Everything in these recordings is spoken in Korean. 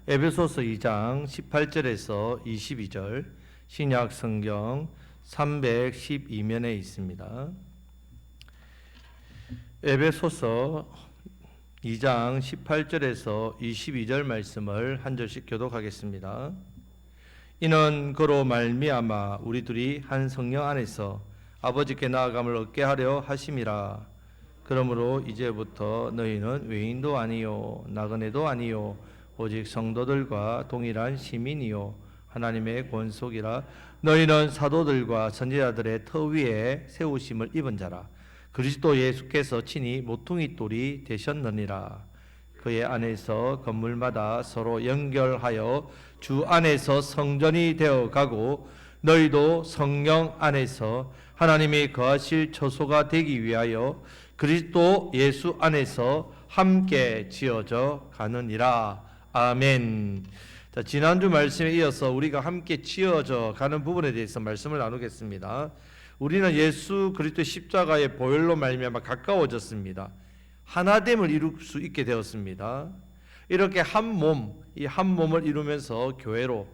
에베소서 2장 18절에서 22절 신약 성경 312면에 있습니다. 에베소서 2장 18절에서 22절 말씀을 한 절씩 교독하겠습니다. 이는 그로 말미암아 우리들이 한 성령 안에서 아버지께 나아감을 얻게 하려 하심이라. 그러므로 이제부터 너희는 외인도 아니요 나그네도 아니요 오직 성도들과 동일한 시민이요 하나님의 권속이라. 너희는 사도들과 선지자들의 터 위에 세우심을 입은 자라. 그리스도 예수께서 친히 모퉁이 돌이 되셨느니라. 그의 안에서 건물마다 서로 연결하여 주 안에서 성전이 되어 가고 너희도 성령 안에서 하나님이 거하실 처소가 되기 위하여 그리스도 예수 안에서 함께 지어져 가느니라. 아멘. 자, 지난주 말씀에 이어서 우리가 함께 지어져 가는 부분에 대해서 말씀을 나누겠습니다. 우리는 예수 그리스도의 십자가의 보혈로 말미암아 가까워졌습니다. 하나됨을 이룰 수 있게 되었습니다. 이렇게 한 몸, 이 한 몸을 이루면서 교회로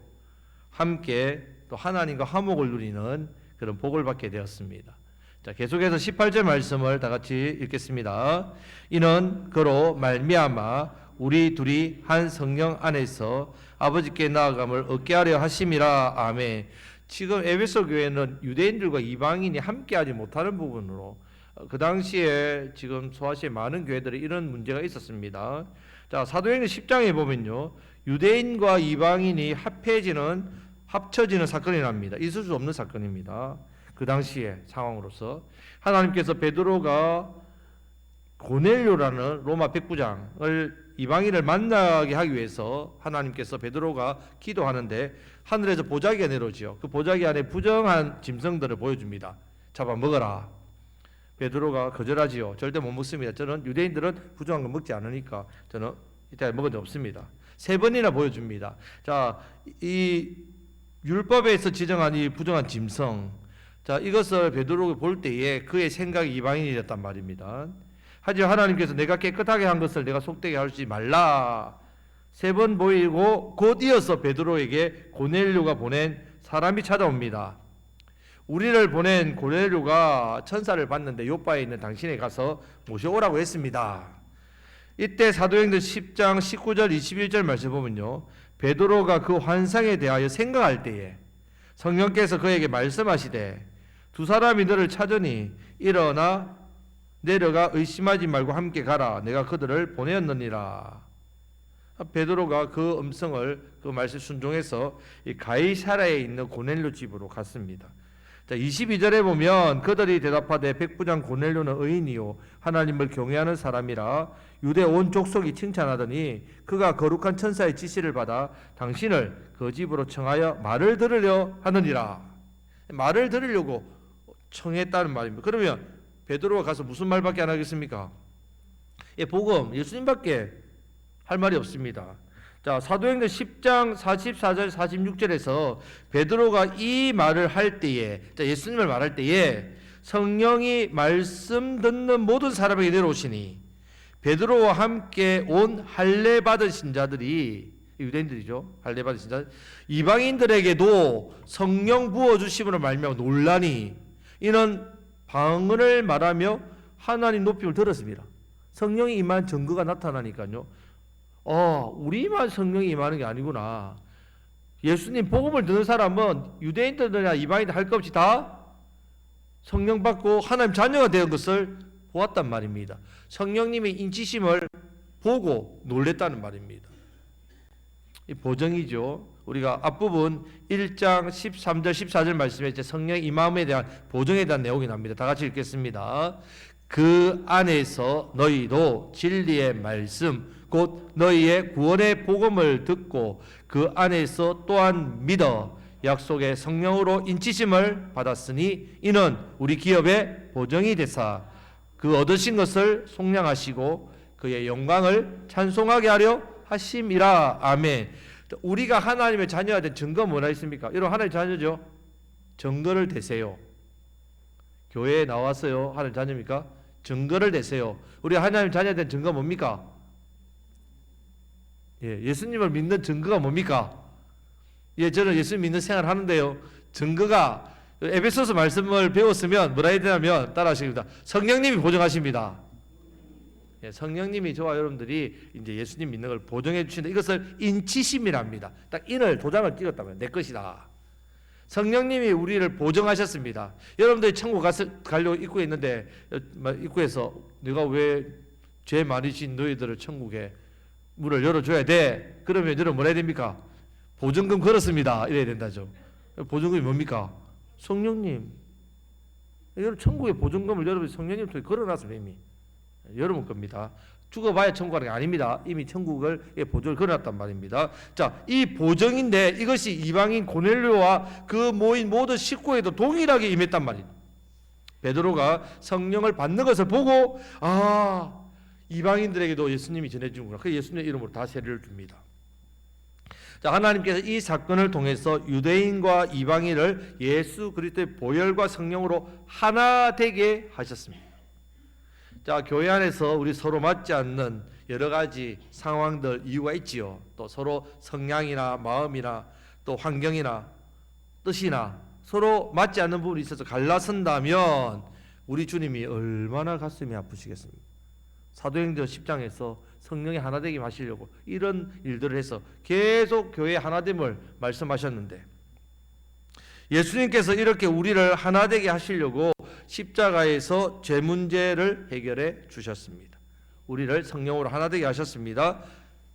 함께 또 하나님과 화목을 누리는 그런 복을 받게 되었습니다. 자, 계속해서 18절 말씀을 다 같이 읽겠습니다. 이는 그로 말미암아 우리 둘이 한 성령 안에서 아버지께 나아감을 얻게 하려 하심이라. 아멘. 지금 에베소 교회는 유대인들과 이방인이 함께하지 못하는 부분으로 그 당시에 지금 소아시아 많은 교회들이 이런 문제가 있었습니다. 자, 사도행전 10장에 보면요, 유대인과 이방인이 합쳐지는 사건이 납니다. 있을 수 없는 사건입니다. 그 당시의 상황으로서 하나님께서 베드로가 고넬료라는 로마 백부장을 이방인을 만나게 하기 위해서 하나님께서 베드로가 기도하는데 하늘에서 보자기가 내려오죠. 그 보자기 안에 부정한 짐승들을 보여줍니다. 잡아 먹어라. 베드로가 거절하지요. 절대 못 먹습니다. 저는 유대인들은 부정한 거 먹지 않으니까 저는 이때 먹은 적 없습니다. 3번이나 보여줍니다. 자, 이 율법에서 지정한 이 부정한 짐승, 자, 이것을 베드로가 볼 때에 그의 생각이 이방인이었단 말입니다. 하지만 하나님께서 내가 깨끗하게 한 것을 내가 속되게 하지 말라. 3번 보이고 곧 이어서 베드로에게 고넬료가 보낸 사람이 찾아옵니다. 우리를 보낸 고넬료가 천사를 봤는데 요바에 있는 당신에 가서 모셔오라고 했습니다. 이때 사도행전 10장 19절 21절 말씀 보면요, 베드로가 그 환상에 대하여 생각할 때에 성령께서 그에게 말씀하시되 두 사람이 너를 찾으니 일어나 내려가 의심하지 말고 함께 가라. 내가 그들을 보내었느니라. 베드로가 그 음성을 그 말씀 순종해서 이 가이사라에 있는 고넬료 집으로 갔습니다. 자, 22절에 보면 그들이 대답하되 백부장 고넬료는 의인이요 하나님을 경외하는 사람이라 유대 온 족속이 칭찬하더니 그가 거룩한 천사의 지시를 받아 당신을 그 집으로 청하여 말을 들으려 하느니라. 말을 들으려고 청했다는 말입니다. 그러면 베드로가 가서 무슨 말밖에 안 하겠습니까? 예, 복음, 예수님밖에 할 말이 없습니다. 자, 사도행전 10장 44절 46절에서 베드로가 이 말을 할 때에, 자, 예수님을 말할 때에 성령이 말씀 듣는 모든 사람에게 내려오시니 베드로와 함께 온 할례 받은 신자들이, 유대인들이죠, 할례 받은 신자, 이방인들에게도 성령 부어 주심으로 말미암아 논란이, 이는 방언을 말하며 하나님 높임을 들었습니다. 성령이 임한 증거가 나타나니까요, 우리만 성령이 임하는 게 아니구나. 예수님 복음을 듣는 사람은 유대인들이나 이방인들 할 것 없이 다 성령 받고 하나님 자녀가 된 것을 보았단 말입니다. 성령님의 인치심을 보고 놀랬다는 말입니다. 이 보정이죠. 우리가 앞부분 1장 13절 14절 말씀에 이제 성령의 임함에 대한 보정에 대한 내용이 납니다. 다 같이 읽겠습니다. 그 안에서 너희도 진리의 말씀 곧 너희의 구원의 복음을 듣고 그 안에서 또한 믿어 약속의 성령으로 인치심을 받았으니 이는 우리 기업의 보정이 되사 그 얻으신 것을 속량하시고 그의 영광을 찬송하게 하려 하심이라. 아멘. 우리가 하나님의 자녀가 된 증거 뭐나 있습니까? 여러분, 하나님의 자녀죠? 증거를 대세요. 교회에 나왔어요. 하나님의 자녀입니까? 증거를 대세요. 우리가 하나님의 자녀가 된 증거 뭡니까? 예수님을 믿는 증거가 뭡니까? 저는 예수님 믿는 생활을 하는데요. 증거가 에베소서 말씀을 배웠으면 뭐라 해야 되냐면 따라하십니다. 성령님이 보증하십니다. 성령님이 저와 여러분들이 이제 예수님 믿는 걸 보증해 주신다. 이것을 인치심이랍니다. 딱 인을 도장을 찍었다면 내 것이다. 성령님이 우리를 보증하셨습니다. 여러분들이 천국 가려고 입구에 있는데 입구에서 내가 왜 죄 많이 진 너희들을 천국에 문을 열어줘야 돼? 그러면 여러분 뭐라 해야 됩니까? 보증금 걸었습니다. 이래야 된다죠. 보증금이 뭡니까? 성령님. 여러분 천국의 보증금을 여러분이 성령님 통해 걸어놨습니다. 이미 여러분 겁니다. 죽어봐야 천국 가는 게 아닙니다. 이미 천국을 보증을 걸어놨단 말입니다. 자, 이 보증인데 이것이 이방인 고넬료와 그 모인 모든 식구에도 동일하게 임했단 말이에요. 베드로가 성령을 받는 것을 보고 이방인들에게도 예수님이 전해주는구나. 그 예수님의 이름으로 다 세례를 줍니다. 자, 하나님께서 이 사건을 통해서 유대인과 이방인을 예수 그리스도의 보혈과 성령으로 하나 되게 하셨습니다. 자, 교회 안에서 우리 서로 맞지 않는 여러 가지 상황들 이유가 있지요. 또 서로 성향이나 마음이나 또 환경이나 뜻이나 서로 맞지 않는 부분이 있어서 갈라선다면 우리 주님이 얼마나 가슴이 아프시겠습니까? 사도행전 10장에서 성령이 하나되게 하시려고 이런 일들을 해서 계속 교회의 하나됨을 말씀하셨는데 예수님께서 이렇게 우리를 하나되게 하시려고 십자가에서 죄 문제를 해결해 주셨습니다. 우리를 성령으로 하나되게 하셨습니다.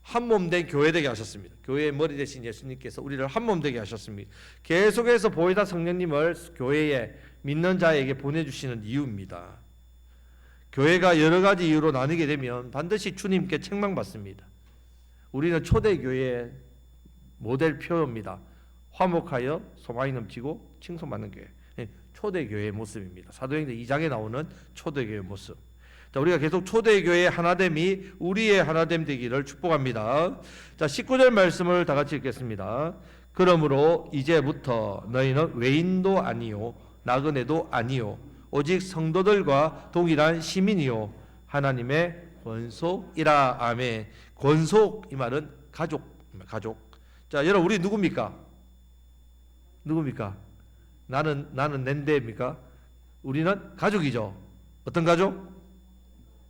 한몸 된 교회 되게 하셨습니다. 교회의 머리 대신 예수님께서 우리를 한몸 되게 하셨습니다. 계속해서 보혜사 성령님을 교회에 믿는 자에게 보내주시는 이유입니다. 교회가 여러 가지 이유로 나뉘게 되면 반드시 주님께 책망받습니다. 우리는 초대교회의 모델표입니다. 화목하여 소망이 넘치고 칭송받는 교회. 초대교회의 모습입니다. 사도행전 2장에 나오는 초대교회의 모습. 자, 우리가 계속 초대교회의 하나됨이 우리의 하나됨 되기를 축복합니다. 자, 19절 말씀을 다 같이 읽겠습니다. 그러므로 이제부터 너희는 외인도 아니요 나그네도 아니요 오직 성도들과 동일한 시민이요 하나님의 권속이라. 아멘. 권속 이 말은 가족. 자, 여러분 우리 누굽니까? 나는 낸데입니까? 우리는 가족이죠. 어떤 가족?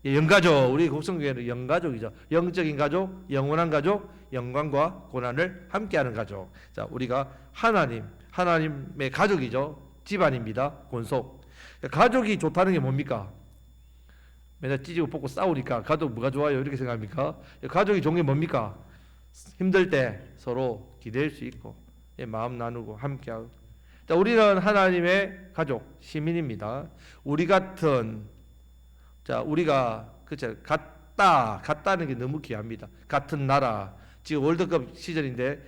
영가족. 우리 곡성교회는 영가족이죠. 영적인 가족, 영원한 가족, 영광과 고난을 함께하는 가족. 자, 우리가 하나님의 가족이죠. 집안입니다. 권속. 가족이 좋다는 게 뭡니까? 맨날 찢고 뽑고 싸우니까 가족 뭐가 좋아요? 이렇게 생각합니까? 가족이 좋은 게 뭡니까? 힘들 때 서로 기댈 수 있고 마음 나누고 함께하고. 자, 우리는 하나님의 가족, 시민입니다. 우리 같은 우리가 같다는 게 너무 귀합니다. 같은 나라. 지금 월드컵 시즌인데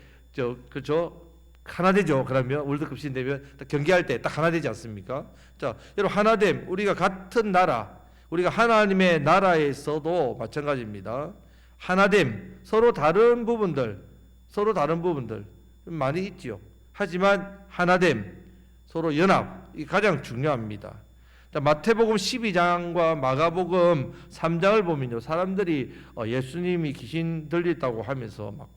하나 되죠. 그러면 월드컵 시즌 되면 경기할 때 딱 하나 되지 않습니까? 자, 여러분 하나됨. 우리가 같은 나라. 우리가 하나님의 나라에서도 마찬가지입니다. 하나됨. 서로 다른 부분들 많이 있지요. 하지만 하나됨. 서로 연합. 이 가장 중요합니다. 자, 마태복음 12장과 마가복음 3장을 보면요. 사람들이 예수님이 귀신 들렸다고 하면서 막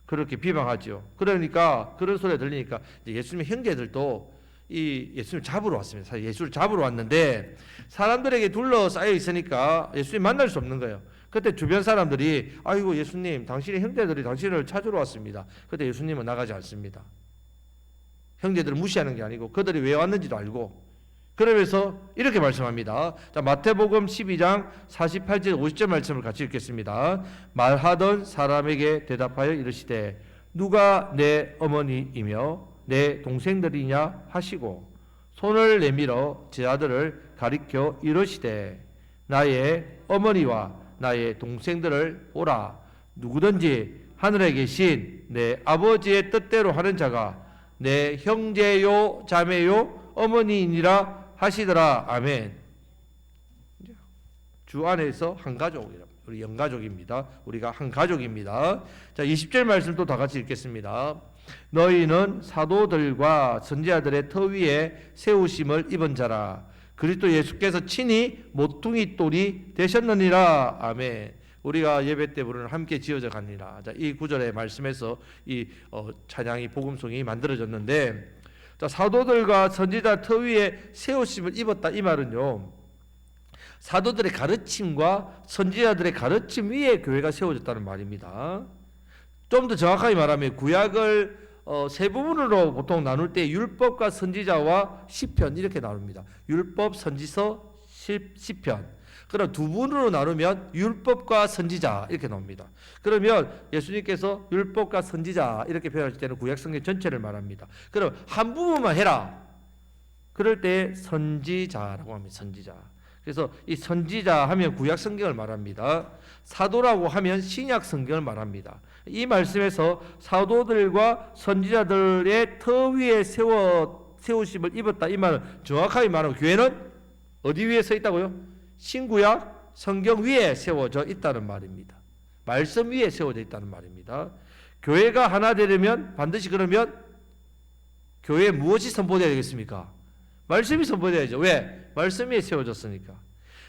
그렇게 비방하죠. 그러니까 그런 소리가 들리니까 이제 예수님의 형제들도 이 예수님을 잡으러 왔습니다. 사실 예수를 잡으러 왔는데 사람들에게 둘러싸여 있으니까 예수님 만날 수 없는 거예요. 그때 주변 사람들이 아이고 예수님 당신의 형제들이 당신을 찾으러 왔습니다. 그때 예수님은 나가지 않습니다. 형제들을 무시하는 게 아니고 그들이 왜 왔는지도 알고 그러면서 이렇게 말씀합니다. 자, 마태복음 12장 48절 50절 말씀을 같이 읽겠습니다. 말하던 사람에게 대답하여 이르시되 누가 내 어머니이며 내 동생들이냐 하시고 손을 내밀어 제 아들을 가리켜 이르시되 나의 어머니와 나의 동생들을 보라. 누구든지 하늘에 계신 내 아버지의 뜻대로 하는 자가 내 형제요 자매요 어머니이니라 하시더라. 아멘. 주 안에서 한 가족이라. 우리 영가족입니다. 우리가 한 가족입니다. 자, 20절 말씀 또 다 같이 읽겠습니다. 너희는 사도들과 선지자들의 터 위에 세우심을 입은 자라. 그리스도 예수께서 친히 모퉁이 돌이 되셨느니라. 아멘. 우리가 예배 때 부르는 함께 지어져 가니라. 자, 이 구절의 말씀에서 이 찬양이 복음송이 만들어졌는데, 자, 사도들과 선지자 터 위에 세우심을 입었다 이 말은요, 사도들의 가르침과 선지자들의 가르침 위에 교회가 세워졌다는 말입니다. 좀 더 정확하게 말하면 구약을 세 부분으로 보통 나눌 때 율법과 선지자와 시편 이렇게 나눕니다. 율법, 선지서, 시편. 그럼 두 분으로 나누면 율법과 선지자 이렇게 나옵니다. 그러면 예수님께서 율법과 선지자 이렇게 표현하실 때는 구약 성경 전체를 말합니다. 그럼 한 부분만 해라. 그럴 때 선지자라고 합니다. 선지자. 그래서 이 선지자 하면 구약 성경을 말합니다. 사도라고 하면 신약 성경을 말합니다. 이 말씀에서 사도들과 선지자들의 터 위에 세우심을 입었다 이 말은 정확하게 말하면 교회는 어디 위에 서 있다고요? 신구약 성경 위에 세워져 있다는 말입니다. 말씀 위에 세워져 있다는 말입니다. 교회가 하나 되려면 반드시 그러면 교회에 무엇이 선포되어야 되겠습니까? 말씀이 선포되어야죠. 왜? 말씀 위에 세워졌으니까.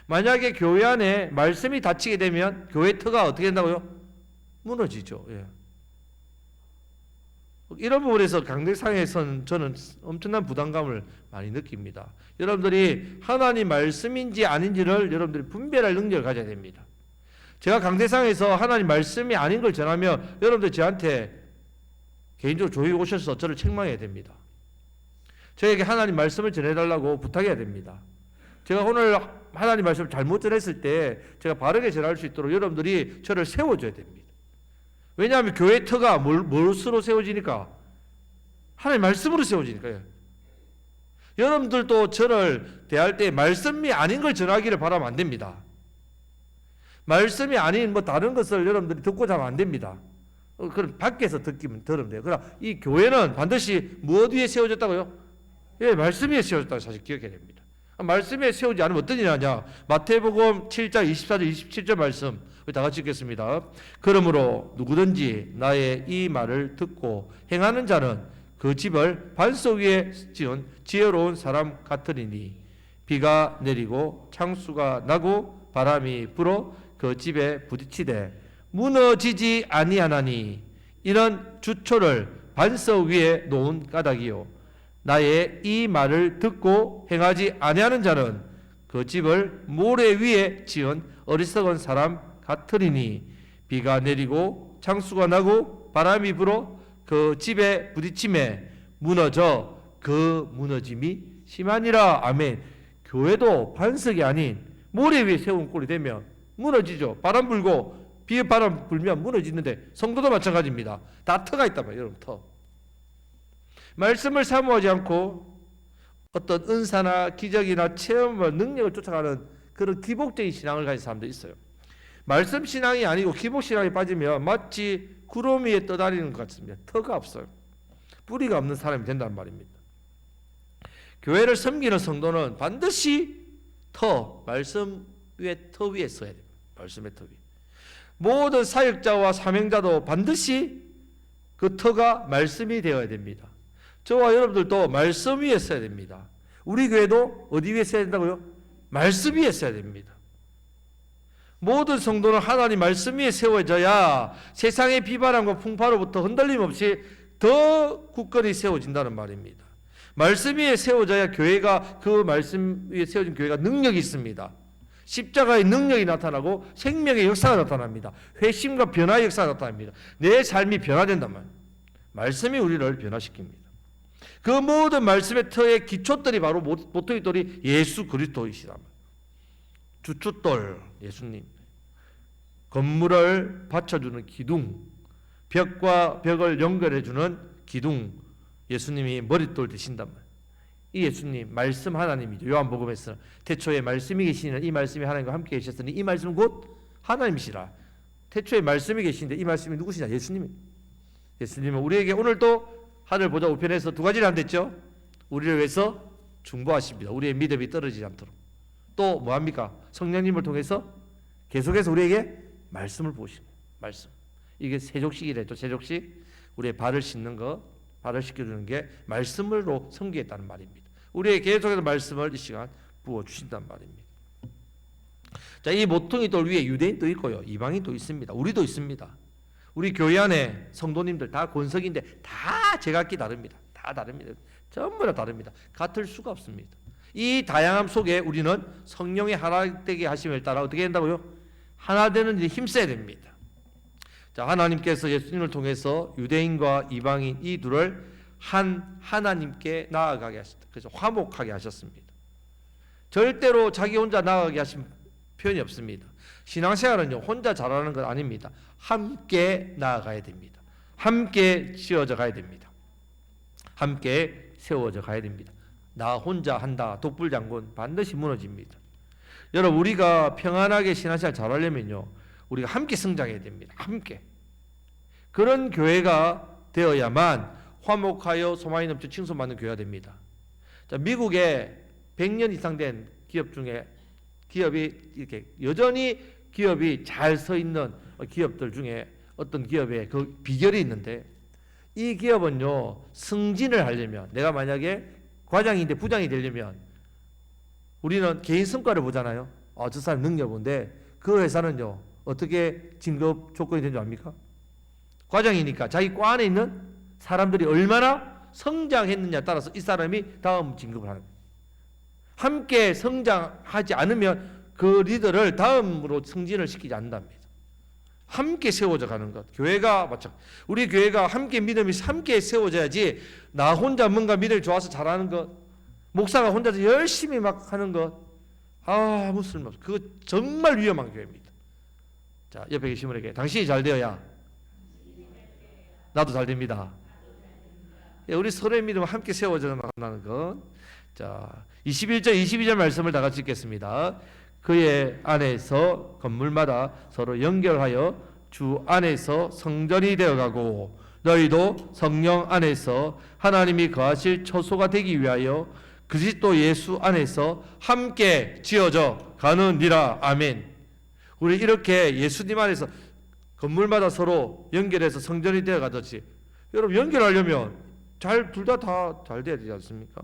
만약에 교회 안에 말씀이 닫히게 되면 교회 터가 어떻게 된다고요? 무너지죠. 예. 이런 부분에서 강대상에서는 저는 엄청난 부담감을 많이 느낍니다. 여러분들이 하나님 말씀인지 아닌지를 여러분들이 분별할 능력을 가져야 됩니다. 제가 강대상에서 하나님 말씀이 아닌 걸 전하면 여러분들 저한테 개인적으로 조용히 오셔서 저를 책망해야 됩니다. 저에게 하나님 말씀을 전해달라고 부탁해야 됩니다. 제가 오늘 하나님 말씀을 잘못 전했을 때 제가 바르게 전할 수 있도록 여러분들이 저를 세워줘야 됩니다. 왜냐하면 교회 터가 무엇으로 세워지니까? 하나님 말씀으로 세워지니까요. 여러분들도 저를 대할 때 말씀이 아닌 걸 전하기를 바라면 안 됩니다. 말씀이 아닌 뭐 다른 것을 여러분들이 듣고자 하면 안 됩니다. 그럼 밖에서 듣기면 들으면 돼요. 그러나 이 교회는 반드시 무엇 위에 세워졌다고요? 예, 말씀 위에 세워졌다고 사실 기억해야 됩니다. 말씀 위에 세우지 않으면 어떤 일이 나냐? 마태복음 7장 24절 27절 말씀 다 같이 읽겠습니다. 그러므로 누구든지 나의 이 말을 듣고 행하는 자는 그 집을 반석 위에 지은 지혜로운 사람 같으리니 비가 내리고 창수가 나고 바람이 불어 그 집에 부딪히되 무너지지 아니하나니 이런 주초를 반석 위에 놓은 까닭이요 나의 이 말을 듣고 행하지 아니하는 자는 그 집을 모래 위에 지은 어리석은 사람 같으리니 비가 내리고 창수가 나고 바람이 불어 그 집에 부딪힘에 무너져 그 무너짐이 심하니라. 아멘. 교회도 반석이 아닌 모래 위에 세운 꼴이 되면 무너지죠. 바람 불고 바람 불면 무너지는데 성도도 마찬가지입니다. 다 터가 있단 말이에요. 여러분 터. 말씀을 사모하지 않고 어떤 은사나 기적이나 체험을 능력을 쫓아가는 그런 기복적인 신앙을 가진 사람도 있어요. 말씀 신앙이 아니고 기복 신앙에 빠지면 마치 구름 위에 떠다니는 것 같습니다. 터가 없어요. 뿌리가 없는 사람이 된다는 말입니다. 교회를 섬기는 성도는 반드시 말씀 위에 터 위에 서야 됩니다. 말씀의 터 위에. 모든 사역자와 사명자도 반드시 그 터가 말씀이 되어야 됩니다. 저와 여러분들도 말씀 위에 서야 됩니다. 우리 교회도 어디 위에 서야 된다고요? 말씀 위에 서야 됩니다. 모든 성도는 하나님 말씀 위에 세워져야 세상의 비바람과 풍파로부터 흔들림 없이 더 굳건히 세워진다는 말입니다. 말씀 위에 세워져야 교회가 그 말씀 위에 세워진 교회가 능력이 있습니다. 십자가의 능력이 나타나고 생명의 역사가 나타납니다. 회심과 변화의 역사가 나타납니다. 내 삶이 변화된단 말이에요. 말씀이 우리를 변화시킵니다. 그 모든 말씀의 터의 기초돌이 바로 모퉁이 돌이 예수 그리스도이시다. 주춧돌 예수님, 건물을 받쳐주는 기둥, 벽과 벽을 연결해주는 기둥 예수님이 머릿돌 되신단 말이에요. 이 예수님 말씀 하나님이죠. 요한복음에서는 태초에 말씀이 계시는 이 말씀이 하나님과 함께 계셨으니 이 말씀은 곧 하나님이시라. 태초에 말씀이 계시는데 이 말씀이 누구시냐? 예수님은 우리에게 오늘도 하늘 보좌 우편에서 두 가지를 한댔죠. 우리를 위해서 중보하십니다. 우리의 믿음이 떨어지지 않도록. 또 뭐합니까? 성령님을 통해서 계속해서 우리에게 말씀을 보십니다. 말씀. 이게 세족식이랬죠. 세족식. 우리의 발을 씻는 것, 발을 씻겨주는 게 말씀으로 섬기겠다는 말입니다. 우리에게 계속해서 말씀을 이 시간 부어주신단 말입니다. 자, 이 모퉁이 돌 위에 유대인도 있고요, 이방인도 있습니다. 우리도 있습니다. 우리 교회 안에 성도님들 다 권석인데 다 제각기 다릅니다. 다 다릅니다. 전부 다 다릅니다. 같을 수가 없습니다. 이 다양함 속에 우리는 성령의 하나 되게 하심을 따라 어떻게 된다고요? 하나 되는 일에 힘써야 됩니다. 자, 하나님께서 예수님을 통해서 유대인과 이방인 이 둘을 한 하나님께 나아가게 하셨다. 그래서 화목하게 하셨습니다. 절대로 자기 혼자 나아가게 하신 표현이 없습니다. 신앙생활은요, 혼자 잘하는 건 아닙니다. 함께 나아가야 됩니다. 함께 지어져 가야 됩니다. 함께 세워져 가야 됩니다. 나 혼자 한다, 독불장군 반드시 무너집니다. 여러분, 우리가 평안하게 신앙생활 잘하려면요, 우리가 함께 성장해야 됩니다. 함께. 그런 교회가 되어야만 화목하여 소망이 넘쳐 칭송받는 교회가 됩니다. 자, 미국에 100년 이상 된 기업 중에 기업이 이렇게 여전히 기업이 잘 서 있는 기업들 중에 어떤 기업에 그 비결이 있는데, 이 기업은요, 승진을 하려면, 내가 만약에 과장인데 부장이 되려면 우리는 개인 성과를 보잖아요. 저 사람 능력 본데, 그 회사는요 어떻게 진급 조건이 되는 줄 압니까? 과장이니까 자기 과 안에 있는 사람들이 얼마나 성장했느냐에 따라서 이 사람이 다음 진급을 하는 거예요. 함께 성장하지 않으면 그 리더를 다음으로 승진을 시키지 않는답니다. 함께 세워져 가는 것. 교회가 마찬가지. 우리 교회가 함께 믿음이 함께 세워져야지, 나 혼자 뭔가 믿음이 좋아서 잘하는 것, 목사가 혼자서 열심히 막 하는 것, 아무 쓸모없어. 그거 정말 위험한 교회입니다. 자, 옆에 계신 분에게 당신이 잘 되어야 나도 잘 됩니다. 우리 서로의 믿음을 함께 세워져 나가는 것. 자, 21절 22절 말씀을 다 같이 읽겠습니다. 그의 안에서 건물마다 서로 연결하여 주 안에서 성전이 되어가고, 너희도 성령 안에서 하나님이 거하실 처소가 되기 위하여 그리스도 예수 안에서 함께 지어져 가느니라. 아멘. 우리 이렇게 예수님 안에서 건물마다 서로 연결해서 성전이 되어가듯이, 여러분 연결하려면 둘 다 잘 돼야 되지 않습니까?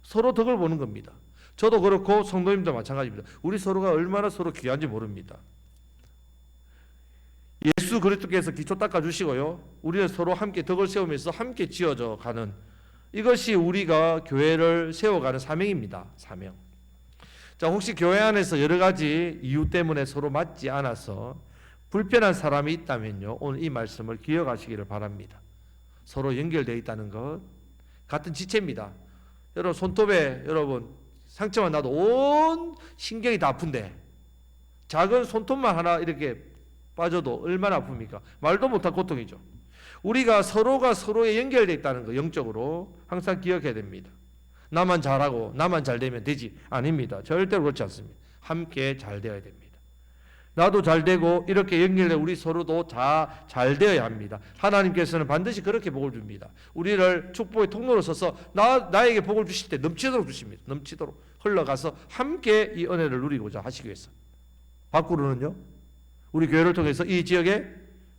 서로 덕을 보는 겁니다. 저도 그렇고 성도님도 마찬가지입니다. 우리 서로가 얼마나 서로 귀한지 모릅니다. 예수 그리스도께서 기초 닦아주시고요, 우리는 서로 함께 덕을 세우면서 함께 지어져 가는, 이것이 우리가 교회를 세워가는 사명입니다. 사명. 자, 혹시 교회 안에서 여러 가지 이유 때문에 서로 맞지 않아서 불편한 사람이 있다면요, 오늘 이 말씀을 기억하시기를 바랍니다. 서로 연결되어 있다는 것, 같은 지체입니다. 여러분, 손톱에 여러분 상처만 나도 온 신경이 다 아픈데, 작은 손톱만 하나 이렇게 빠져도 얼마나 아픕니까? 말도 못할 고통이죠. 우리가 서로가 서로에 연결되어 있다는 거, 영적으로 항상 기억해야 됩니다. 나만 잘하고 나만 잘 되면 되지, 아닙니다. 절대로 그렇지 않습니다. 함께 잘 되어야 됩니다. 나도 잘 되고 이렇게 연결돼 우리 서로도 잘 되어야 합니다. 하나님께서는 반드시 그렇게 복을 줍니다. 우리를 축복의 통로로 서서 나에게 복을 주실 때 넘치도록 주십니다. 넘치도록 흘러가서 함께 이 은혜를 누리고자 하시기 위해서. 밖으로는요, 우리 교회를 통해서 이 지역에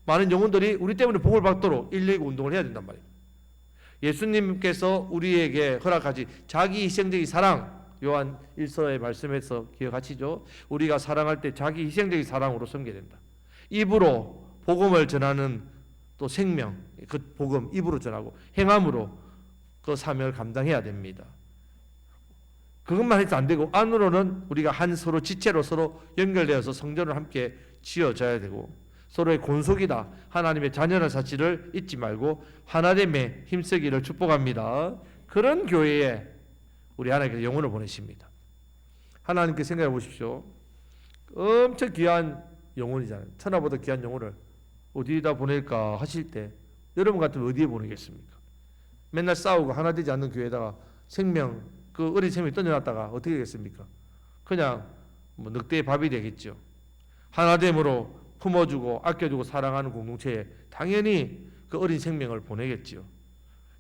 많은 영혼들이 우리 때문에 복을 받도록 119 운동을 해야 된단 말이에요. 예수님께서 우리에게 허락하지 자기 희생적인 사랑, 요한 1서의 말씀에서 기억하시죠? 우리가 사랑할 때 자기 희생적인 사랑으로 섬겨야 된다. 입으로 복음을 전하는 또 생명, 그 복음 입으로 전하고 행함으로 그 사명을 감당해야 됩니다. 그것만 해서 안 되고, 안으로는 우리가 한 서로 지체로 서로 연결되어서 성전을 함께 지어져야 되고, 서로의 권속이다, 하나님의 자녀라는 사실을 잊지 말고 하나됨에 힘쓰기를 축복합니다. 그런 교회에 우리 하나님께서 영혼을 보내십니다. 하나님께 생각해 보십시오. 엄청 귀한 영혼이잖아요. 천하보다 귀한 영혼을 어디다 보낼까 하실 때, 여러분 같으면 어디에 보내겠습니까? 맨날 싸우고 하나 되지 않는 교회에다가 생명, 그 어린 생명이 던져놨다가 어떻게 되겠습니까? 그냥 뭐 늑대의 밥이 되겠죠. 하나됨으로 품어주고 아껴주고 사랑하는 공동체에 당연히 그 어린 생명을 보내겠지요.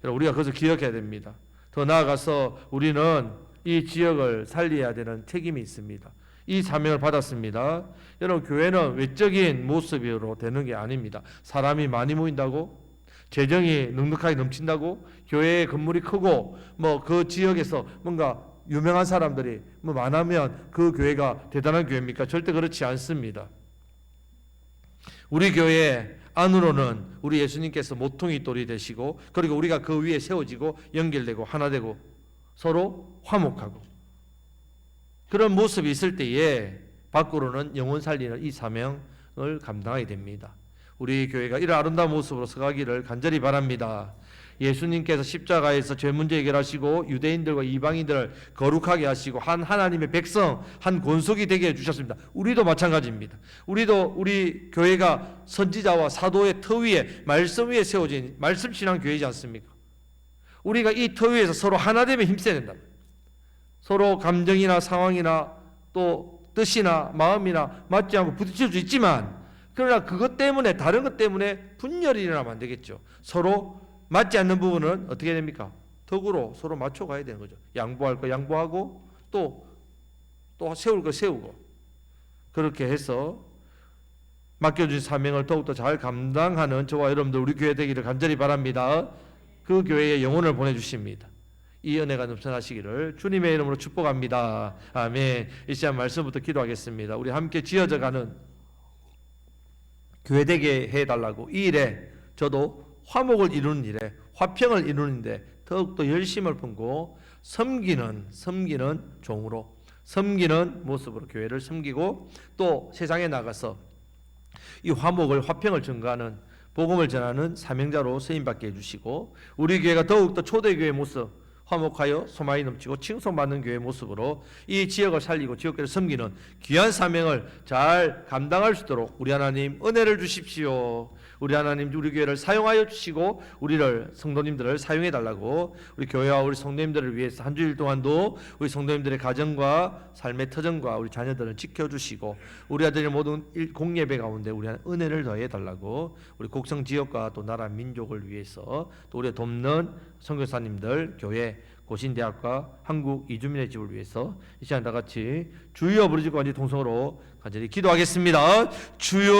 우리가 그것을 기억해야 됩니다. 더 나아가서 우리는 이 지역을 살려야 되는 책임이 있습니다. 이 사명을 받았습니다. 여러분, 교회는 외적인 모습으로 되는 게 아닙니다. 사람이 많이 모인다고, 재정이 넉넉하게 넘친다고, 교회의 건물이 크고 뭐 그 지역에서 뭔가 유명한 사람들이 뭐 많으면 그 교회가 대단한 교회입니까? 절대 그렇지 않습니다. 우리 교회 안으로는 우리 예수님께서 모퉁이 돌이 되시고, 그리고 우리가 그 위에 세워지고 연결되고 하나 되고 서로 화목하고 그런 모습이 있을 때에 밖으로는 영혼 살리는 이 사명을 감당하게 됩니다. 우리 교회가 이런 아름다운 모습으로 서가기를 간절히 바랍니다. 예수님께서 십자가에서 죄 문제 해결하시고 유대인들과 이방인들을 거룩하게 하시고 한 하나님의 백성, 한 권속이 되게 해주셨습니다. 우리도 마찬가지입니다. 우리도 우리 교회가 선지자와 사도의 터 위에, 말씀 위에 세워진 말씀 신앙 교회이지 않습니까? 우리가 이 터 위에서 서로 하나 되면 힘써야 된다. 서로 감정이나 상황이나 또 뜻이나 마음이나 맞지 않고 부딪힐 수 있지만, 그러나 그것 때문에, 다른 것 때문에 분열이 일어나면 안 되겠죠. 서로 맞지 않는 부분은 어떻게 됩니까? 덕으로 서로 맞춰가야 되는 거죠. 양보할 거 양보하고 또 세울 거 세우고, 그렇게 해서 맡겨주신 사명을 더욱더 잘 감당하는 저와 여러분들 우리 교회 되기를 간절히 바랍니다. 그 교회에 영혼을 보내주십니다. 이 은혜가 넘쳐나시기를 주님의 이름으로 축복합니다. 아멘. 이 시간 말씀부터 기도하겠습니다. 우리 함께 지어져가는 교회 되게 해달라고, 이 일에 저도 화목을 이루는 일에, 화평을 이루는 데 더욱더 열심을 품고 섬기는 종으로, 섬기는 모습으로 교회를 섬기고 또 세상에 나가서 이 화목을, 화평을 증거하는, 복음을 전하는 사명자로 쓰임받게 해주시고, 우리 교회가 더욱더 초대교회의 모습, 화목하여 소망이 넘치고 칭송받는 교회의 모습으로 이 지역을 살리고 지역교회를 섬기는 귀한 사명을 잘 감당할 수 있도록 우리 하나님 은혜를 주십시오. 우리 하나님 우리 교회를 사용하여 주시고 우리를, 성도님들을 사용해 달라고, 우리 교회와 우리 성도님들을 위해서 한 주일 동안도 우리 성도님들의 가정과 삶의 터전과 우리 자녀들을 지켜주시고, 우리 아들의 모든 공예배 가운데 우리 은혜를 더해 달라고, 우리 곡성 지역과 또 나라 민족을 위해서 또 우리 돕는 선교사님들, 교회, 고신대학과 한국 이주민의 집을 위해서 이 시간 다 같이 주여 부르짖고 완전히 통성으로 간절히 기도하겠습니다. 주여.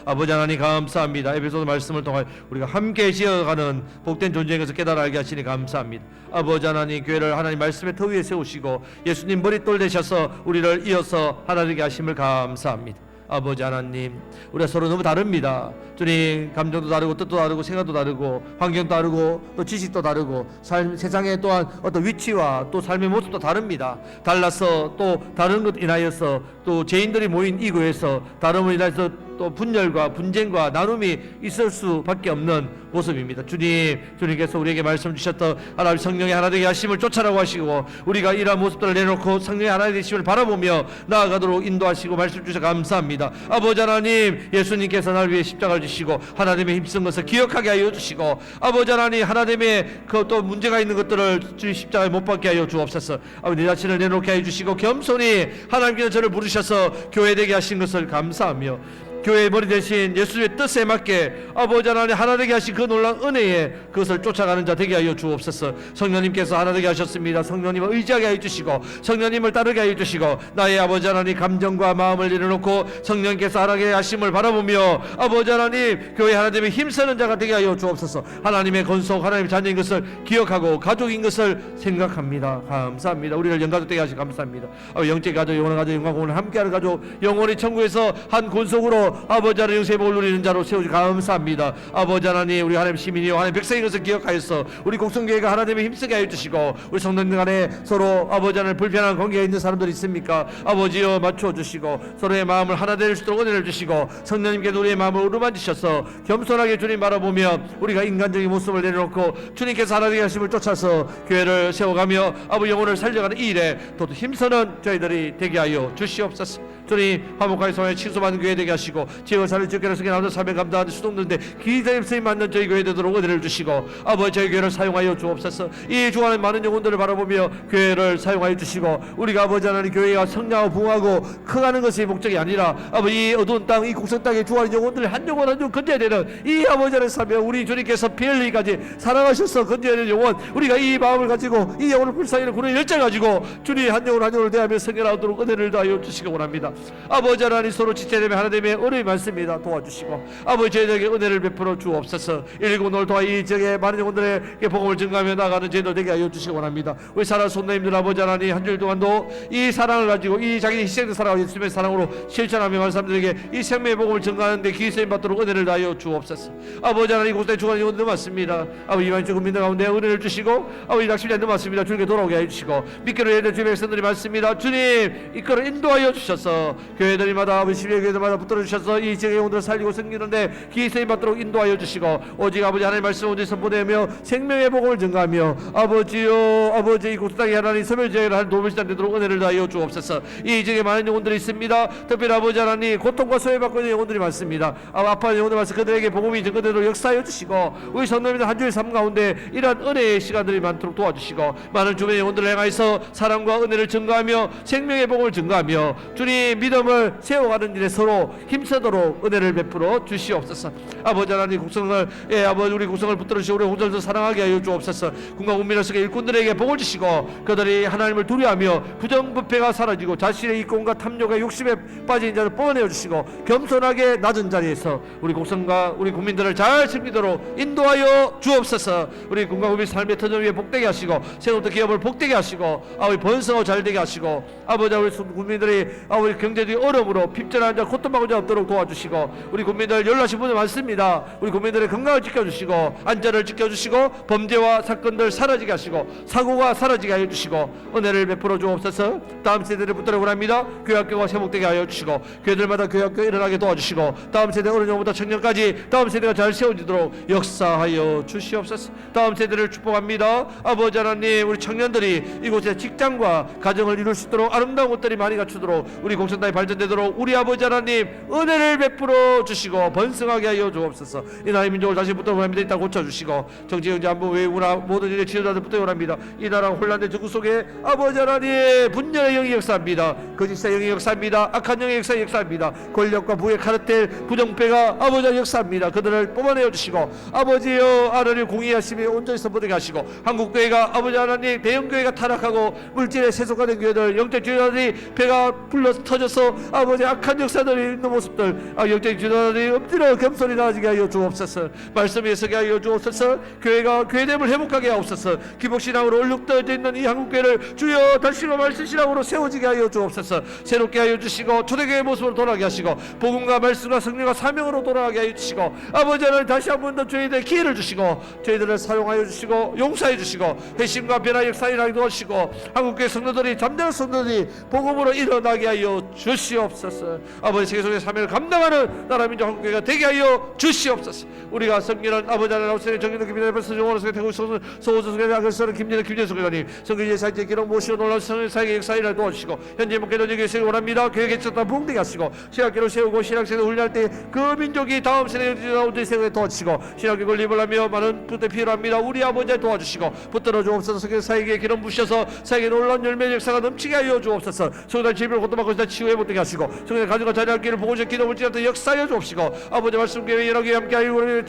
아버지 하나님 감사합니다. 에베소서 말씀을 통해 우리가 함께 지어가는 복된 존재인 것을 깨달아 알게 하시니 감사합니다. 아버지 하나님, 교회를 하나님 말씀의 터 위에 세우시고 예수님 머릿돌 되셔서 우리를 이어서 하나님께 하심을 감사합니다. 아버지 하나님, 우리가 서로 너무 다릅니다. 주님, 감정도 다르고 뜻도 다르고 생각도 다르고 환경도 다르고 또 지식도 다르고 세상에 또한 어떤 위치와 또 삶의 모습도 다릅니다. 달라서 또 다른 것 인하여서 또 죄인들이 모인 이 교회에서 다름을 인하여서 또 분열과 분쟁과 나눔이 있을 수밖에 없는 모습입니다. 주님께서 우리에게 말씀 주셨던 하나님 성령의 하나 되게 하심을 쫓아라고 하시고, 우리가 이러한 모습들을 내놓고 성령의 하나 되심을 바라보며 나아가도록 인도하시고 말씀 주셔서 감사합니다. 아버지 하나님, 예수님께서 나를 위해 십자가를 지시고 하나님의 힘쓴 것을 기억하게 하여 주시고, 아버지 하나님, 하나님의 그 또 문제가 있는 것들을 주님 십자가에 못 박게 하여 주옵소서. 아버지, 내 자신을 내놓게 하여 주시고 겸손히 하나님께서 저를 부르셔서 교회 되게 하신 것을 감사하며, 교회의 머리 대신 예수의 뜻에 맞게 아버지 하나님 하나 되게 하신 그 놀라운 은혜에 그것을 쫓아가는 자 되게 하여 주옵소서. 성령님께서 하나 되게 하셨습니다. 성령님을 의지하게 하여 주시고 성령님을 따르게 하여 주시고, 나의 아버지 하나님 감정과 마음을 내려놓고 성령님께서 하나 되게 하심을 바라보며 아버지 하나님 교회 하나님의 힘쓰는 자가 되게 하여 주옵소서. 하나님의 건속, 하나님의 자녀인 것을 기억하고 가족인 것을 생각합니다. 감사합니다. 우리를 영가족 되게 하시 감사합니다. 영적 가족, 영원한 가족, 영광공을 함께하는 가족, 영원히 천국에서 한 권속으로 아버지 하나님 영생의 복을 누리는 자로 세우시 감사합니다. 아버지 하나님, 우리 하나님 시민이요 하나님 백성인 것을 기억하여서 우리 곡성교회가 하나님의 힘쓰게 하여 주시고, 우리 성도들 간에 서로 아버지 하나님 불편한 관계가 있는 사람들이 있습니까? 아버지여 맞춰 주시고 서로의 마음을 하나 될 수 있도록 은혜를 주시고, 성령님께서 우리의 마음을 어루만지셔서 겸손하게 주님 바라보며 우리가 인간적인 모습을 내려놓고 주님께서 하나님의 하심을 쫓아서 교회를 세워가며 아버지 영혼을 살려가는 이 일에 또 힘쓰는 저희들이 되게 하여 주시옵소서. 주님, 화목하게 성에 칭송받는 교회 되게 하시고 지역을 살릴 지역교회를 성에 나오는 사명 감당하는 수동들인데 기자님 쓰임 맞는 저희 교회 되도록 은혜를 주시고, 아버지 저희 교회를 사용하여 주옵소서. 이 주안의 많은 영혼들을 바라보며 교회를 사용하여 주시고, 우리가 아버지 하나님 교회가 성장하고 부흥하고 커가는 것이 목적이 아니라 아버지 이 어두운 땅, 이 곡성 땅에 주안의 영혼들을 한 영혼 한 영혼 건져야 되는 이 아버지 하나님 사명, 우리 주님께서 피 흘리기까지 사랑하셔서 건져야 되는 영혼, 우리가 이 마음을 가지고 이 영혼을 불쌍히는 그런 열정 가지고 주님 한 영혼 한 영혼을 대하며 성결하도록 은혜를 다하여 주시기 원합니다. 아버지 하나님, 서로 지체되며 하나님의 어려움이 많습니다. 도와주시고 아버지 저희들에게 은혜를 베풀어 주옵소서. 119를 도와 이 지역에 많은 영혼들에게 복음을 증가하며 나가는 저희들 되게 하여 주시기 원합니다. 우리 살아 손님들 아버지 하나님 한 주일 동안도 이 사랑을 가지고 이 자기 희생된 사랑을 예수님의 사랑으로 실천하며 많은 사람들에게 이 생명의 복음을 증가하는데 기회쓰임 받도록 은혜를 다하여 주옵소서. 아버지 하나님 곳에 주관이 영혼들 많습니다. 아버지 이만희 국민들 가운데 은혜를 주시고 아버지 낙심자들 많습니다. 주님께 돌아오게 해주시고 믿기로 해야 될 주님의 백성들이 많습니다. 주님 이끌어 인도하여 주셔서 교회들마다 아버지 12회 교회들마다 붙들어 주셔서 이 지역의 영혼들을 살리고 섬기는데 기회쓰임 받도록 인도하여 주시고 오직 아버지 하나님 말씀 온전히 선포되며 생명의 복음을 증가하며 아버지요 아버지 이곳 땅에 하나님 소멸제를 하는 도움을 시간 되도록 은혜를 다하여 주옵소서. 이 지역에 많은 영혼들이 있습니다. 특별히 아버지 하나님 고통과 소외받고 있는 영혼들이 많습니다. 아파하는 영혼들 말씀 그들에게 복음이 증거되도록 역사하여 주시고 우리 성도님들 한 주일 삶 가운데 이러한 은혜의 시간들이 많도록 도와주시고 많은 주변의 영혼들을 향하여서 사랑과 은혜를 증거하며 생명의 복음을 증거하며 주님 믿음을 세워가는 일에 서로 힘쓰도록 은혜를 베풀어 주시옵소서. 아버지 하나님 국성을 아버지 우리 국성을 붙들어 주시고 우리 국성을 사랑하게 하여 주옵소서. 군과 국민을 속에 일꾼들에게 복을 주시고 그들이 하나님을 두려워하며 부정부패가 사라지고 자신의 이권과 탐욕과 욕심에 빠진 자를 뽑아내어 주시고 겸손하게 낮은 자리에서 우리 국성과 우리 국민들을 잘 섬기도록 인도하여 주옵소서. 우리 군과 국민 삶의 터전 위에 복되게 하시고 새로부터 기업을 복되게 하시고 아버지 번성하고 잘되게 하시고 아버지 우리 국민들이 아버지 경제적인 어려움으로 핍전한 자 고통받은 자 없도록 도와주시고 우리 국민들 연락하신 분들 많습니다. 우리 국민들의 건강을 지켜주시고 안전을 지켜주시고 범죄와 사건들 사라지게 하시고 사고가 사라지게 하여 주시고 은혜를 베풀어 주옵소서. 다음 세대를 붙들어 원합니다. 교회학교가 세목되게 하여 주시고 교회들마다 교회학교 일어나게 도와주시고 다음 세대 어린 영부터 청년까지 다음 세대가 잘 세워지도록 역사하여 주시옵소서. 다음 세대를 축복합니다. 아버지 하나님 우리 청년들이 이곳에 직장과 가정을 이룰 수 있도록 아름다운 것들이 많이 갖추도록 우리 공천당이 발전되도록 우리 아버지 하나님 은혜를 베풀어 주시고 번성하게 하여 주옵소서. 이 나라의 민족을 다시 붙들어 원합니다. 이따 고쳐주시고 정치 경제 안보 외우나 모든 일에 지도자들 붙들어 원합니다. 이 나라 혼란된 정국 속에 아버지 하나님 분열의 영이 역사합니다. 거짓의 영이 역사합니다. 악한 영의 역사합니다. 권력과 부의 카르텔 부정패가 아버지 역사합니다. 그들을 뽑아내어 주시고 아버지여 하나님 공의하심이 온전히 선포되게 하시고 한국교회가 아버지 하나님 대형교회가 타락하고 물질에 세속화된 교회들 영적 지도자들이 배가 불러 터져서 아버지 악한 역사들이 있는 모습들 영적 지도자들이 엎드려 겸손히 나아지게 하여 주옵소서. 말씀에 서게 하여 주옵소서. 교회가 교회됨을 회복하게 하옵소서. 기복신앙으로 얼룩떠져 있는 이 한국교회를 주여 다시금 말씀신앙으로 세워지게 하여 주옵소서. 새롭게 하여 주시고 초대교회의 모습으로 돌아가게 하시고 복음과 말씀과 성령과 사명으로 돌아가게 하여 주시고 아버지 하나님 다시 한 번 더 저희들의 기회를 주시고 저희들을 사용하여 주시고 용서해 주시고 회심과 변화 역사에 일어나게 도와주시고 한국교회 성도들이 잠자는 성도들이 복음으로 일어나게 하여 주시옵소서. 아버지 세계속의 사명을 감당하는 나라 민족 한국교회가 되게 하여 주시옵소서. 우리가 섬기는 아버지 하나님 아우스의 정인도 김민아 옆에서 정원을 속에 태국 소호수 속에 아글서는 김진의 속에가니 성교지의 사이트에 기록 모시고 놀라운 성사의 역사에 일어나게 도와주시고 현재 목회자 교회 세우기 원합니다. 교회 개척다 부흥되게 하시고 신학교를 세우고 신학생을 훈련할 때 그 민족이 다음 세대에 온전히 세우게 도와주시고 신학교 건립을 하며 많은 부대 필요합니다. 우리 아버지 도와주시고 붙들어 주옵소서. 성교 사에게 기름 부셔서 사에게 놀라운 열매 역사가 넘치게 하여 주옵소서. 성도들 질병을 고통받고 있다 치유해 못되게 하시고 성도들 가정과 자녀 길을 보고 싶 기도를 찌르던 역사하여 주옵시고 아버지 말씀 교회 연합교회 함께 하여 우리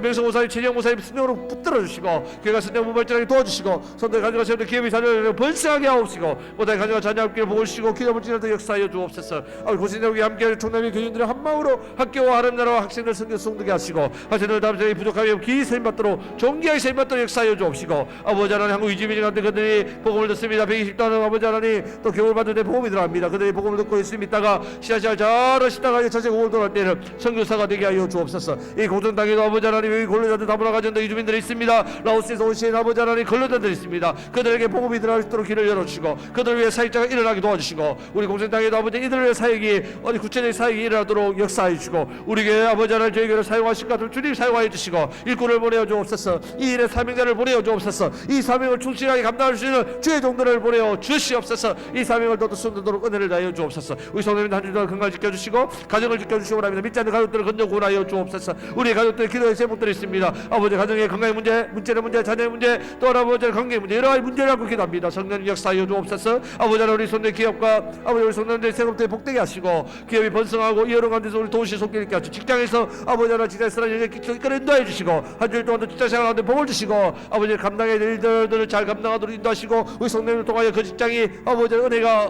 명성모사님 최정모사님 순명으로 붙들어 주시고 교회가 선정 무발전하게 도와주시고 성도들 가정과 세우던 기업이 자녀를 번성하게 하옵시고 모든 가정과 자녀 함께 보고 주시고 기도를 찌르던 역사하여 주옵소서. 고신여기 함께 하여 총남이 교인들의 한마음으로 학교와 하는 나라와 학생들 성교 성되게 하시고 학생들 다음 세대에 부족하며 기세임 받도록 존귀하게 세임 받도록 역사하여 주옵시고 아버지 하나님 한국 이주민이 가운데 그들이 복음을 듣습니다. 120도 하는 아버지 하나님 또 교훈을 받을 때 복음이 들어갑니다. 그들이 복음을 듣고 있으면 있다가 시야시야 잘 하시다가 자체 복음을 돌아올 때는 선교사가 되게 하여 주옵소서. 이 공전당에도 아버지 하나님 여기 근로자들 다문화 가정도 이주민들이 있습니다. 라오스에서 오신 아버지 하나님 근로자들이 있습니다. 그들에게 복음이 들어가도록 길을 열어주시고 그들을 위해 사역자가 일어나게 도와주시고 우리 공전당에도 아버지 이들을 위해 사역이 어디 구체적인 사역이 일어나도록 역사해 주시고 우리 교회 아버지 하나님 저희 교회를 사용하실 것 같은 주님 사용하여 주시고 일꾼을 보내어 주옵소서. 이 일에 사명자를 보내어 주옵소서. 이 사명을 충실하게 감당할 수 있는 주의 종들을 보내어 주시옵소서. 이 사명을 더더 순도록 은혜를 다하여 주옵소서. 우리 성도님들 한 주도 건강 지켜주시고 가정을 지켜주시고 바랍니다. 믿지 않는 가족들을 건져 구원하여 주옵소서. 우리 가족들 기도의 제목들이 있습니다. 아버지 가정의 건강의 문제, 문제의 문제, 자녀의 문제, 또 아버지의 관계의 문제 여러 가지 문제를 갖고 기도합니다. 성령 역사하여 주옵소서. 아버지 하나님 우리 손들 기업과 아버지 우리 손님들 세금부터 복되게 하시고 기업이 번성하고 이 여러 가운데서 우리 도시 속에 있게 하시고 직장에서 아버지 하나님 직장에서 이끌어 인도해 주시고 한 주일 동안도 직장생활 하는데 복을 주시고 아버지 감당의 일들을 잘 감당하도록 인도하시고 우리 성령을 통하여 그 직장이 아버지 은혜가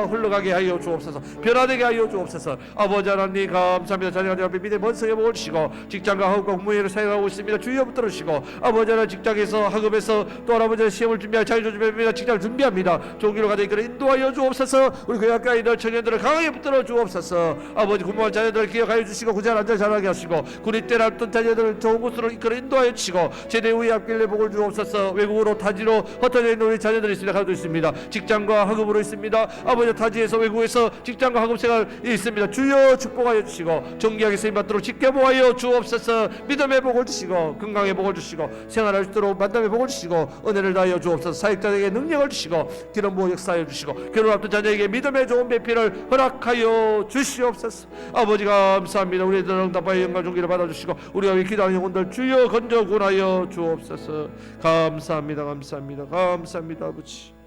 흘러가게 하여 주옵소서. 변화되게 하여 주옵소서. 아버지 아버지 하나님 감사합니다. 자녀들 앞에 믿음의 번성에 복을 주시고 직장과 학업과 공무원을 사용하고 있습니다. 주여 붙들으시고 아버지 하나님 직장에서 학업에서 또 아버지 시험을 준비할 자녀들 준비합니다. 직장을 준비합니다. 종기로 가다 이끌어 인도하여 주옵소서. 우리 교회학교 아이들 청년들을 강하게 붙들어 주옵소서. 아버지 공무원 자녀들을 기억하여 주시고 구제를 안전 잘하게 하시고 군인 때 놨던 자녀들을 좋은 곳으로 이끌어 인도하여 주시고 제대 후에 앞길래 복을 주옵소서. 외국으로 타지로 흩어져 있는 우리 자녀들이 있습니다. 가도 있습니다. 직장과 학업으로 있습니다. 아버지 타지에서 외국에서 직장과 학업 생활이 있습니다. 주여 축복하여 주시고 정기하게 쓰임받도록 지켜보아여 주옵소서. 믿음의 복을 주시고 건강의 복을 주시고 생활할 수 있도록 만남의 복을 주시고 은혜를 다하여 주옵소서. 사역자에게 능력을 주시고 기름 부어 역사하여 주시고 결혼 앞둔 자녀에게 믿음의 좋은 배필을 허락하여 주시옵소서. 아버지 감사합니다. 우리들 응답하여 영광 존귀를 받아주시고 우리가 기도하는 영혼들 주여 건져 구원하여 주옵소서. 감사합니다. 감사합니다. 감사합니다. 아버지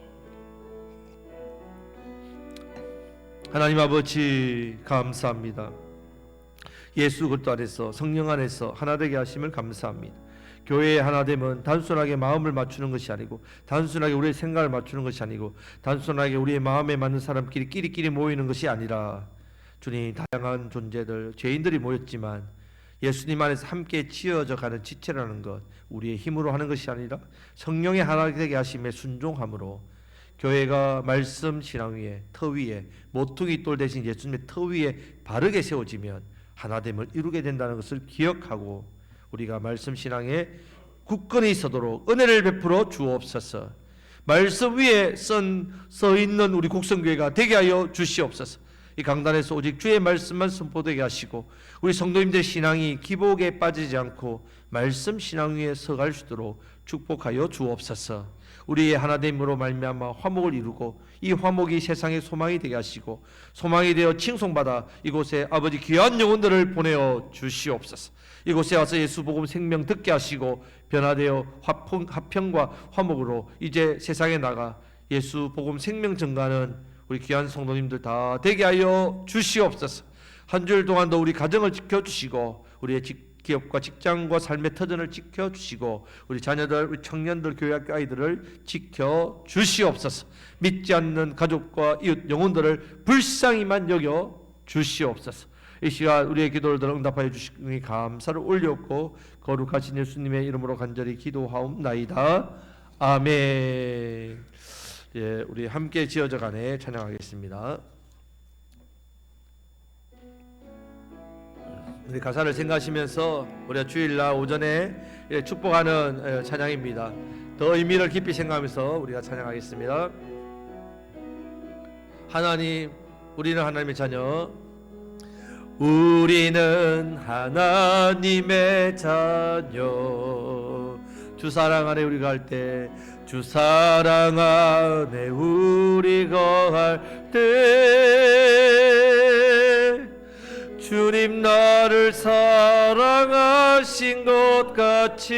하나님 아버지 감사합니다. 예수 그리스도 안에서 성령 안에서 하나 되게 하심을 감사합니다. 교회의 하나됨은 단순하게 마음을 맞추는 것이 아니고 단순하게 우리의 생각을 맞추는 것이 아니고 단순하게 우리의 마음에 맞는 사람끼리 끼리끼리 모이는 것이 아니라 주님 다양한 존재들 죄인들이 모였지만 예수님 안에서 함께 지어져 가는 지체라는 것 우리의 힘으로 하는 것이 아니라 성령의 하나 되게 하심에 순종함으로 교회가 말씀 신앙 위에 터 위에 모퉁이 돌 대신 예수님의 터 위에 바르게 세워지면 하나됨을 이루게 된다는 것을 기억하고 우리가 말씀 신앙에 굳건히 있도록 은혜를 베풀어 주옵소서. 말씀 위에 써 있는 우리 곡성교회가 되게 하여 주시옵소서. 이 강단에서 오직 주의 말씀만 선포되게 하시고 우리 성도님들의 신앙이 기복에 빠지지 않고 말씀 신앙 위에 서갈 수 있도록 축복하여 주옵소서. 우리의 하나됨으로 말미암아 화목을 이루고 이 화목이 세상의 소망이 되게 하시고 소망이 되어 칭송받아 이곳에 아버지 귀한 영혼들을 보내어 주시옵소서. 이곳에 와서 예수 복음 생명 듣게 하시고 변화되어 화평과 화목으로 이제 세상에 나가 예수 복음 생명 전가하는 우리 귀한 성도님들 다 되게 하여 주시옵소서. 한 주일 동안도 우리 가정을 지켜주시고 우리의 기업과 직장과 삶의 터전을 지켜주시고 우리 자녀들, 우리 청년들, 교회학교 아이들을 지켜주시옵소서. 믿지 않는 가족과 이웃 영혼들을 불쌍히만 여겨 주시옵소서. 이 시간 우리의 기도를 들어 응답하여 주시니 감사를 올렸고 거룩하신 예수님의 이름으로 간절히 기도하옵나이다. 아멘. 예, 우리 함께 지어져 가네 찬양하겠습니다. 우리 가사를 생각하시면서 우리가 주일날 오전에 축복하는 찬양입니다. 더 의미를 깊이 생각하면서 우리가 찬양하겠습니다. 하나님, 우리는 하나님의 자녀. 우리는 하나님의 자녀. 주 사랑 안에 우리가 할 때, 주 사랑 안에 우리가 할 때, 주님 나를 사랑하신 것 같이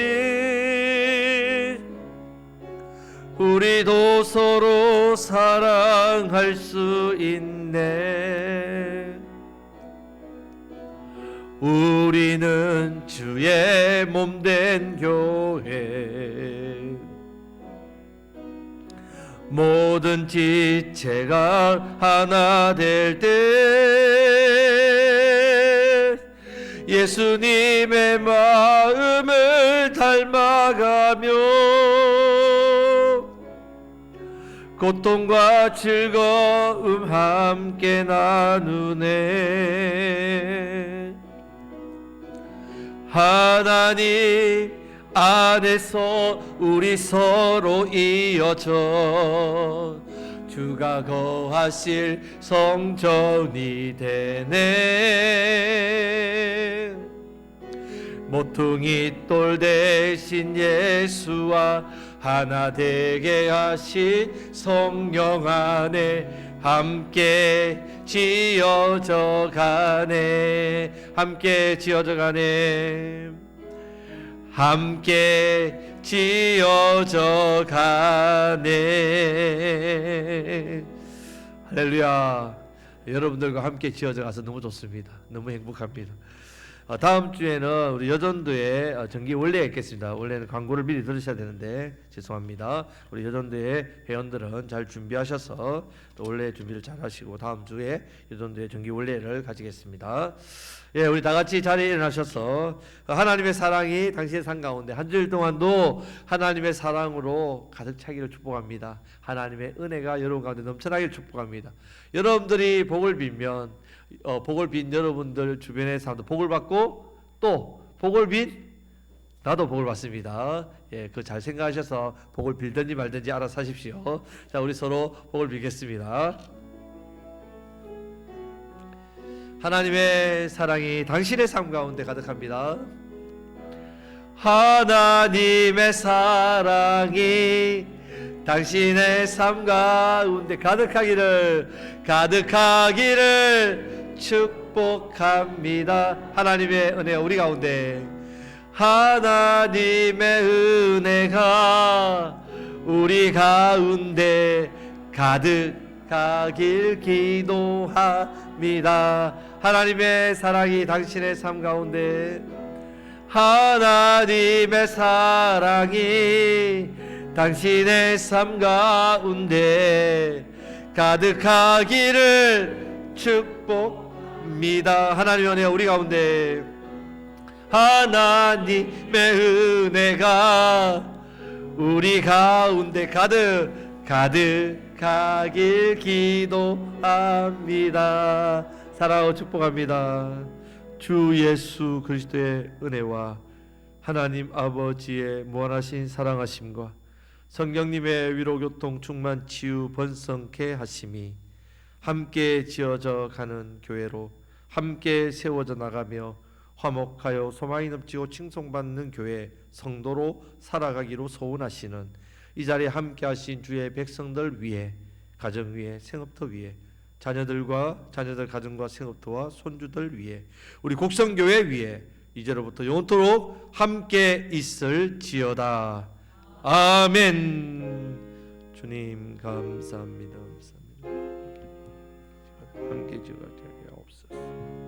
우리도 서로 사랑할 수 있네. 우리는 주의 몸된 교회, 모든 지체가 하나 될 때 예수님의 마음을 닮아가며 고통과 즐거움 함께 나누네. 하나님 안에서 우리 서로 이어져 주가 거하실 성전이 되네. 모퉁이 돌 대신 예수와 하나 되게 하신 성령 안에 함께 지어져 가네. 함께 지어져 가네. 함께 지어져 가네. 할렐루야. 여러분들과 함께 지어져 가서 너무 좋습니다. 너무 행복합니다. 다음 주에는 우리 여전도에 정기 원래가 있겠습니다. 원래는 광고를 미리 들으셔야 되는데 죄송합니다. 우리 여전도의 회원들은 잘 준비하셔서 또 원래 준비를 잘 하시고 다음 주에 여전도의 정기 원래를 가지겠습니다. 예, 우리 다 같이 자리에 일어나셔서 하나님의 사랑이 당신의 삶 가운데 한 주일 동안도 하나님의 사랑으로 가득 차기를 축복합니다. 하나님의 은혜가 여러분 가운데 넘쳐나기를 축복합니다. 여러분들이 복을 빌면 복을 빈 여러분들 주변의 사람도 복을 받고 또 복을 빈 나도 복을 받습니다. 예, 그 잘 생각하셔서 복을 빌든지 말든지 알아서 하십시오. 자, 우리 서로 복을 빌겠습니다. 하나님의 사랑이 당신의 삶 가운데 가득합니다. 하나님의 사랑이 당신의 삶 가운데 가득하기를 축복합니다. 하나님의 은혜가 우리 가운데 하나님의 은혜가 우리 가운데 가득하길 기도합니다. 하나님의 사랑이 당신의 삶 가운데 하나님의 사랑이 당신의 삶 가운데 가득하기를 축복합니다. 하나님의 은혜가 우리 가운데 하나님의 은혜가 우리 가운데 가득하길 기도합니다. 사랑하고 축복합니다. 주 예수 그리스도의 은혜와 하나님 아버지의 무한하신 사랑하심과 성령님의 위로교통 충만 치유 번성케 하심이 함께 지어져 가는 교회로 함께 세워져 나가며 화목하여 소망이 넘치고 칭송받는 교회 성도로 살아가기로 소원하시는 이 자리에 함께 하신 주의 백성들 위에 가정 위에 생업터 위에 자녀들 가정과 생업터와 손주들 위에 우리 곡성교회 위에 이제로부터 영원토록 함께 있을지어다. 아멘. 주님 감사합니다. 함께 지어가게 하옵소서.